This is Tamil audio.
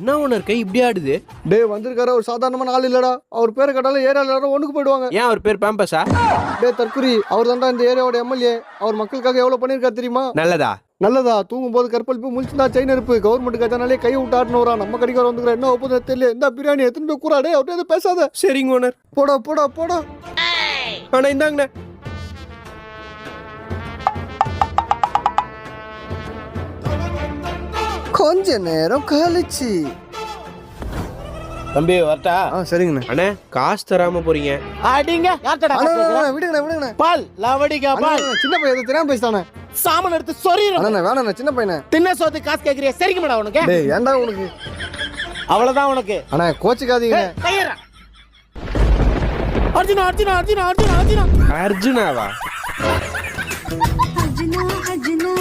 என்ன ஓனர் கை இப்படி ஆடுது? டேய் வந்திருக்காரு ஒரு சாதாரணமான ஆள் இல்லடா. அவர் பேரை கேட்டாலும் ஏரியால எல்லாரும் ஒண்ணுக்கு போயிடுவாங்க. ஏன் அவர் பேர் பேம்பஸா? டேய் தற்குறி, அவர் தான்டா இந்த ஏரியாவோட எம்எல்ஏ. அவர் மக்களுக்காக எவ்வளவு பண்ணிருக்காரு தெரியுமா? நல்லதா? நல்லதா? தூங்கும் போது கற்பழிப்பு, முழிச்சுனா செயின் இருப்பு, கவர்மெண்ட் கஜானாலே கையை விட்டு ஆட்டணும். நம்ம கடிக்கார வந்துக்கிற என்ன ஒப்பது தெரியல. இந்த பிரியாணி எத்தனை போய் கூறாடே, அவர்கிட்ட எதுவும் பேசாத. சரிங்க ஓனர். போடா போடா போடா. ஆனா இந்தாங்கண்ணே. கொஞ்ச நேரம் கழிச்சு. தம்பி வரட்டா? சரிங்கண்ணே. அண்ணே காசு தராம போறீங்க. அடிங்க யார்ட்டடா காசு கேக்குற? விடுங்கண்ணே விடுங்கண்ணே. பால் லவடிகா பால். சின்ன பையன் எதை தெரியாம பேசிட்டானே. சாமான் எடுத்து சொறிறேன். அண்ணா வேணாண்ணே, சின்ன பையனே. தின்ன சோத்து காசு கேக்குறியா? சரிங்க மேடம் உனக்கு. டேய் ஏன்டா உனக்கு? அவ்வளவுதான் உனக்கு. அண்ணா கோச்சிக்காதீங்க. கையறா. அர்ஜுனா அர்ஜுனா அர்ஜுனா அர்ஜுனா அர்ஜுனா. அர்ஜுனாவா? அர்ஜுனா அர்ஜுனா